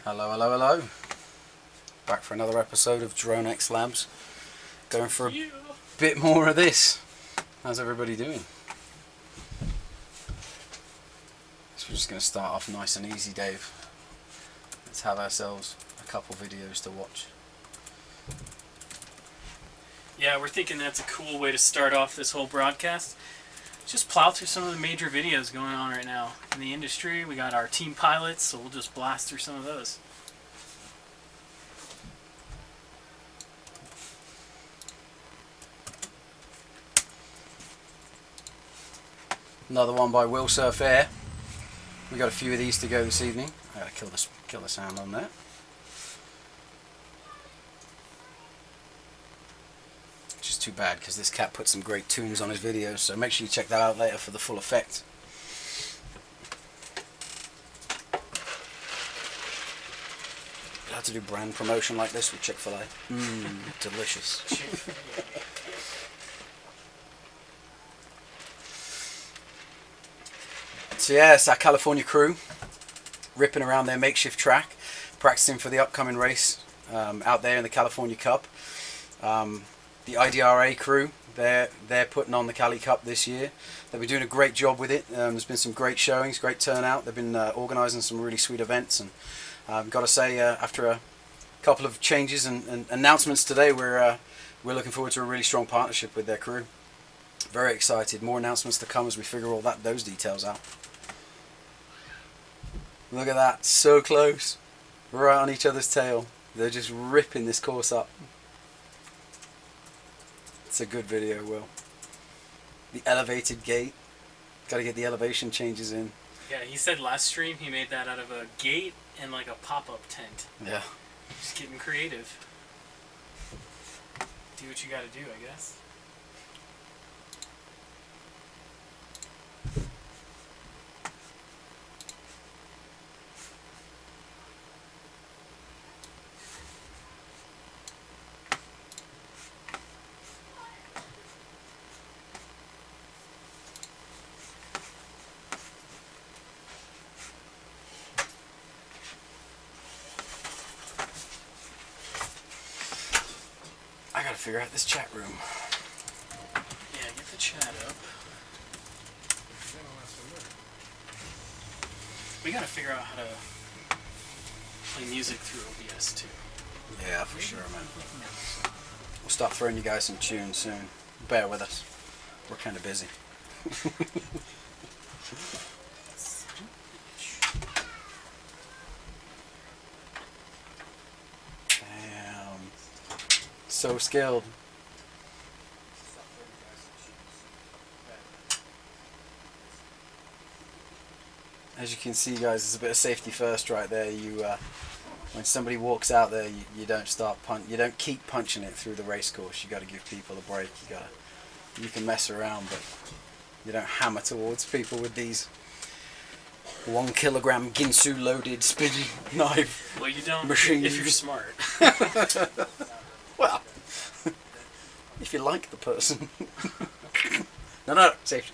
Hello, hello, hello. Back for another episode of DRONEXLABS. Going for a bit more of this. How's everybody doing? So we're just going to start off nice and easy, Dave. Let's have ourselves a couple videos to watch. Yeah, we're thinking that's a cool way to start off this whole broadcast. Just plow through some of the major videos going on right now in the industry. We got our team pilots, so we'll just blast through some of those. Another one by Will Surf Air. We got a few of these to go this evening. I gotta kill the sound on that. Which is too bad because this cat put some great tunes on his videos, so make sure you check that out later for the full effect. You'll have to do brand promotion like this with Chick-fil-A. Delicious. So yeah, it's our California crew ripping around their makeshift track, practicing for the upcoming race out there in the California Cup. The IDRA crew, they're putting on the Cali Cup this year. They've been doing a great job with it. There's been some great showings, great turnout. They've been organising some really sweet events, and I've got to say, after a couple of changes and announcements today, we're looking forward to a really strong partnership with their crew. Very excited. More announcements to come as we figure all those details out. Look at that, so close, right on each other's tail. They're just ripping this course up. It's a good video, Will. The elevated gate. Got to get the elevation changes in. Yeah, he said last stream he made that out of a gate and like a pop-up tent. Yeah. Just getting creative. Do what you gotta do, I guess. I gotta figure out this chat room. Yeah, get the chat up. We gotta figure out how to play music through OBS too. Yeah, for sure, man. We'll start throwing you guys some tunes soon. Bear with us. We're kind of busy. Damn. So skilled. As you can see, guys, there's a bit of safety first right there. You, when somebody walks out there, you don't keep punching it through the race course. You got to give people a break. You can mess around, but you don't hammer towards people with these 1 kilogram Ginsu loaded spinning knife. Well, you don't machines. if you're smart. Well, if you like the person. No, safety.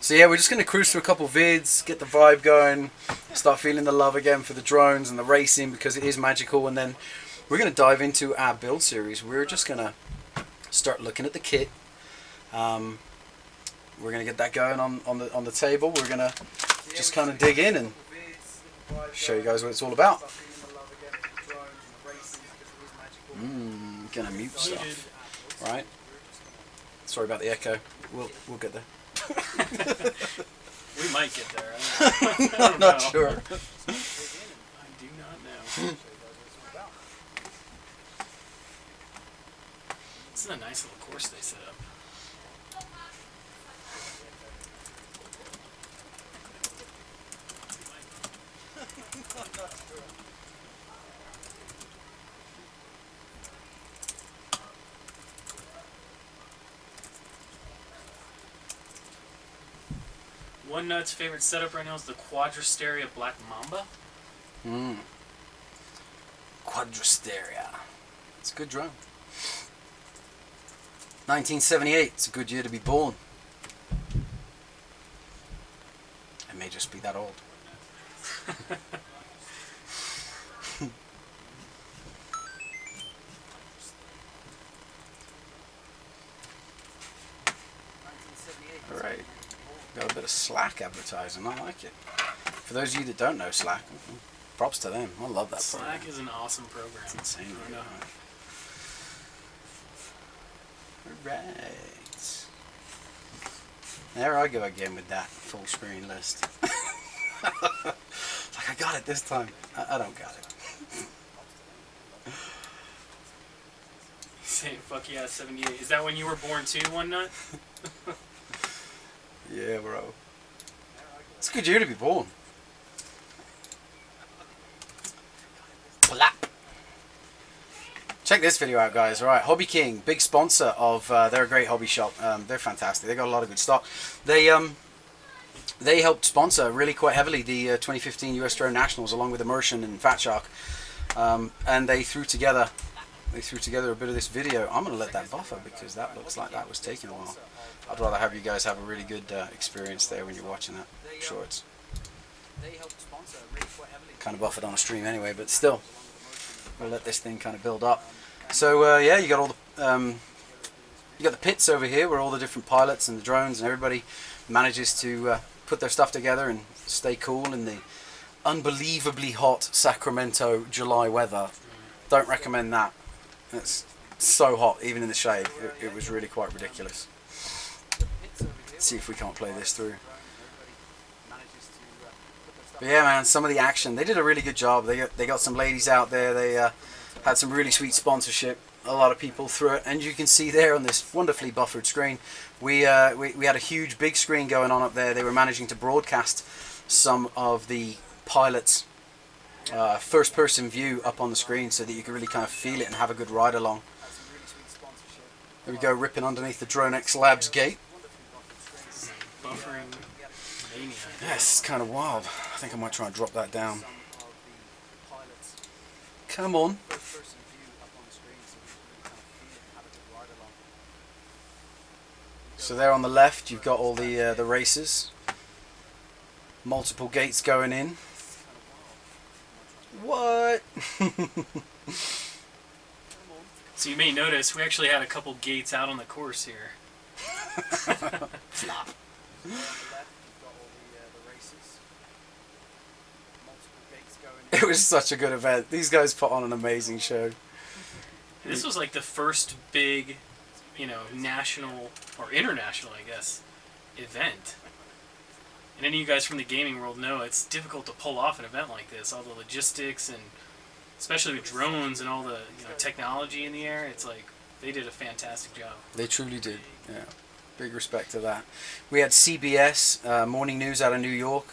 So yeah, we're just going to cruise through a couple vids, get the vibe going, start feeling the love again for the drones and the racing, because it is magical, and then we're going to dive into our build series. We're just going to start looking at the kit. We're going to get that going on the table. We're going to just kind of dig in and show you guys what it's all about. Gonna mute stuff, right? Sorry about the echo. We'll get there. We might get there. I I'm not sure. I do not know. This is a nice little course they set up. One Nut's favorite setup right now is the Quadrasteria Black Mamba. Quadrasteria. It's a good drone. 1978. It's a good year to be born. I may just be that old. Alright, got a bit of Slack advertising, I like it. For those of you that don't know Slack, props to them. I love that Slack program. is an awesome program. It's insane. I know. Alright. There I go again with that full screen list. Like, I got it this time. I don't got it. Saying fuck yeah, 78. Is that when you were born too, One Nut? Yeah, bro. It's a good year to be born. Plap. Check this video out, guys. All right, Hobby King, big sponsor of. They're a great hobby shop. They're fantastic. They got a lot of good stock. They helped sponsor really quite heavily the 2015 US Drone Nationals along with Immersion and Fat Shark, and they threw together a bit of this video. I'm gonna let that buffer because that looks like that was taking a while. I'd rather have you guys have a really good experience there when you're watching that. I'm sure it's kind of buffered on a stream anyway, but still, we'll let this thing kind of build up. So yeah, you got all the you got the pits over here where all the different pilots and the drones and everybody manages to put their stuff together and stay cool in the unbelievably hot Sacramento July weather. Don't recommend that. It's so hot, even in the shade. It was really quite ridiculous. Let's see if we can't play this through. But yeah, man, some of the action. They did a really good job. They got some ladies out there. They had some really sweet sponsorship. A lot of people through it, and you can see there on this wonderfully buffered screen. We had a huge big screen going on up there. They were managing to broadcast some of the pilots' first-person view up on the screen so that you could really kind of feel it and have a good ride along. There we go, ripping underneath the DRONEXLABS gate. Buffering mania. Yeah, it's kind of wild. I think I might try and drop that down. Come on. So there on the left, you've got all the races. Multiple gates going in. What? So you may notice we actually had a couple gates out on the course here. Flop. It was such a good event. These guys put on an amazing show. This was like the first big, national or international, I guess, event. And any of you guys from the gaming world know it's difficult to pull off an event like this. All the logistics and especially with drones and all the technology in the air. It's like they did a fantastic job. They truly did. Yeah, big respect to that. We had CBS Morning News out of New York.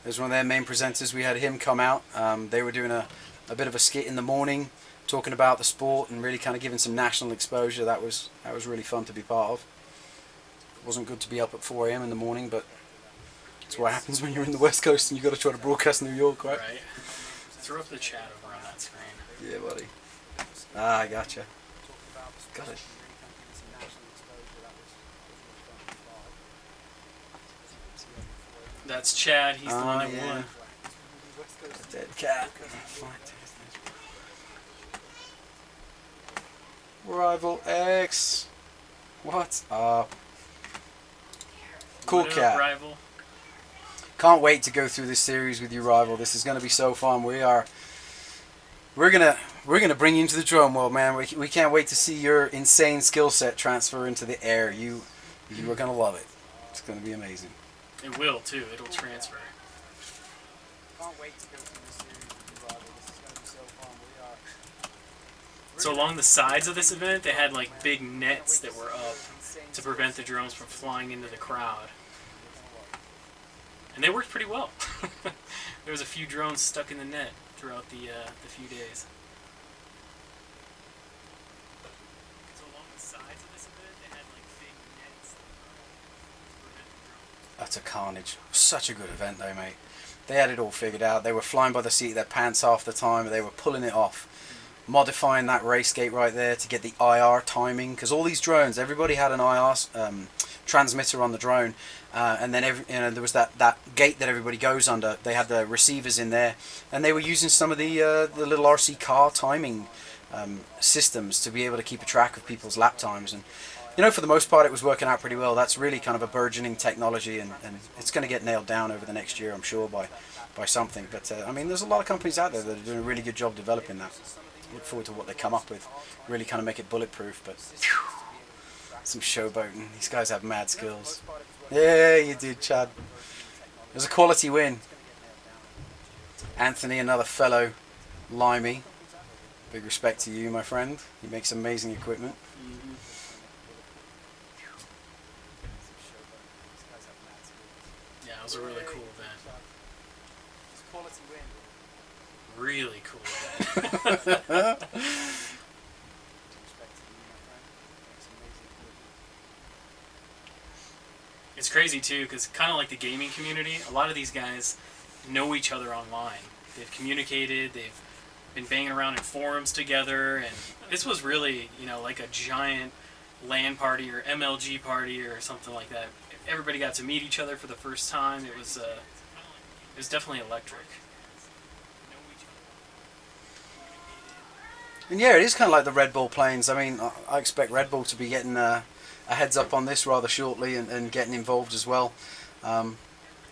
There's one of their main presenters. We had him come out. They were doing a bit of a skit in the morning, talking about the sport and really kind of giving some national exposure. That was really fun to be part of. It wasn't good to be up at 4 AM in the morning, but it's what happens when you're in the West Coast and you've got to try to broadcast New York, right? Right. Throw up the chat over on that screen. Yeah, buddy. Ah, I gotcha. Got it. That's Chad. He's the one that won. Dead cat. Rival X. What's up? Cool What up, cat. Rival? Can't wait to go through this series with you, Rival. This is going to be so fun. We're gonna bring you into the drone world, man. We can't wait to see your insane skill set transfer into the air. You are gonna love it. It's gonna be amazing. It will too. It'll transfer. Can't wait to go through this series with you, Rival. This is gonna be so fun. So along the sides of this event, they had like big nets that were up to prevent the drones from flying into the crowd. And they worked pretty well. There was a few drones stuck in the net throughout the few days. So along the sides of this event, they had like big nets to prevent the drones. That's a carnage. Such a good event though, mate. They had it all figured out. They were flying by the seat of their pants half the time. They were pulling it off. Modifying that race gate right there to get the IR timing. Because all these drones, everybody had an IR transmitter on the drone, and then there was that gate that everybody goes under. They had the receivers in there, and they were using some of the little RC car timing systems to be able to keep a track of people's lap times. And for the most part, it was working out pretty well. That's really kind of a burgeoning technology, and it's going to get nailed down over the next year, I'm sure, by something. But I mean, there's a lot of companies out there that are doing a really good job developing that. Look forward to what they come up with. Really kind of make it bulletproof. But some showboating. These guys have mad skills. Yeah, you did, Chad. It was a quality win. Anthony, another fellow limey. Big respect to you, my friend. He makes amazing equipment. Yeah, it was a really cool event. Really cool event. It's crazy too, because kind of like the gaming community, a lot of these guys know each other online. They've communicated, they've been banging around in forums together, and this was really, like a giant LAN party or MLG party or something like that. Everybody got to meet each other for the first time. It was definitely electric. And yeah, it is kind of like the Red Bull planes. I mean, I expect Red Bull to be getting a heads up on this rather shortly and getting involved as well.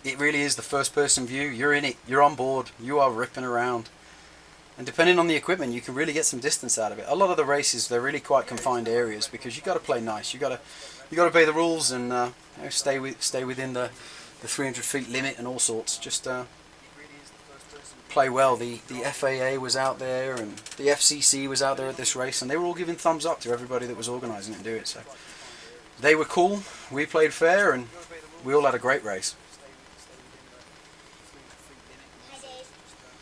It really is the first person view. You're in it. You're on board. You are ripping around. And depending on the equipment, you can really get some distance out of it. A lot of the races, they're really quite confined areas because you got to play nice. You got to obey the rules and stay within the 300 feet limit and all sorts. Just play well. The FAA was out there and the FCC was out there at this race, and they were all giving thumbs up to everybody that was organising it and do it. So they were cool. We played fair, and we all had a great race.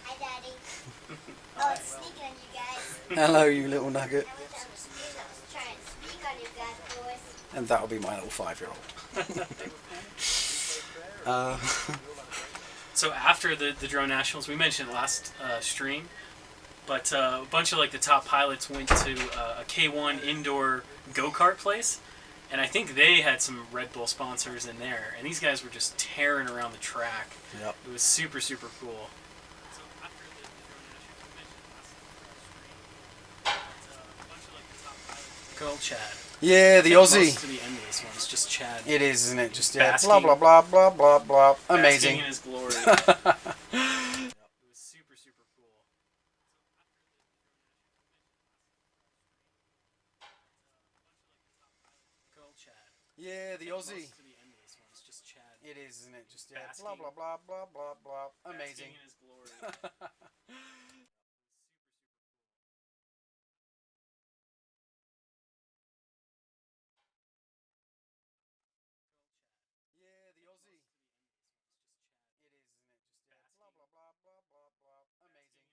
Hi, Daddy. Oh, it's sneaking on you guys. Hello, you little nugget. I was trying to sneak on you guys, boys. And that'll be my little 5-year-old. So after the Drone Nationals, we mentioned last stream, but a bunch of like the top pilots went to a K1 indoor go-kart place, and I think they had some Red Bull sponsors in there, and these guys were just tearing around the track. Yep. It was super, super cool. Good old Chad. Yeah, the Most Aussie. to the end of this one, it's just Chad. It is, isn't it? Just Basking. blah blah blah blah blah blah. Amazing. Basking in his glory. It was super, super cool. Good old Chad. Yeah, the Most Aussie. to the end of this one, it's just Chad. It is, isn't it? Just Basking. blah blah blah blah blah blah. Amazing. Basking in his glory. Yeah, the Aussie. It is, isn't it? Just blah blah blah blah blah blah.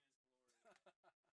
Amazing.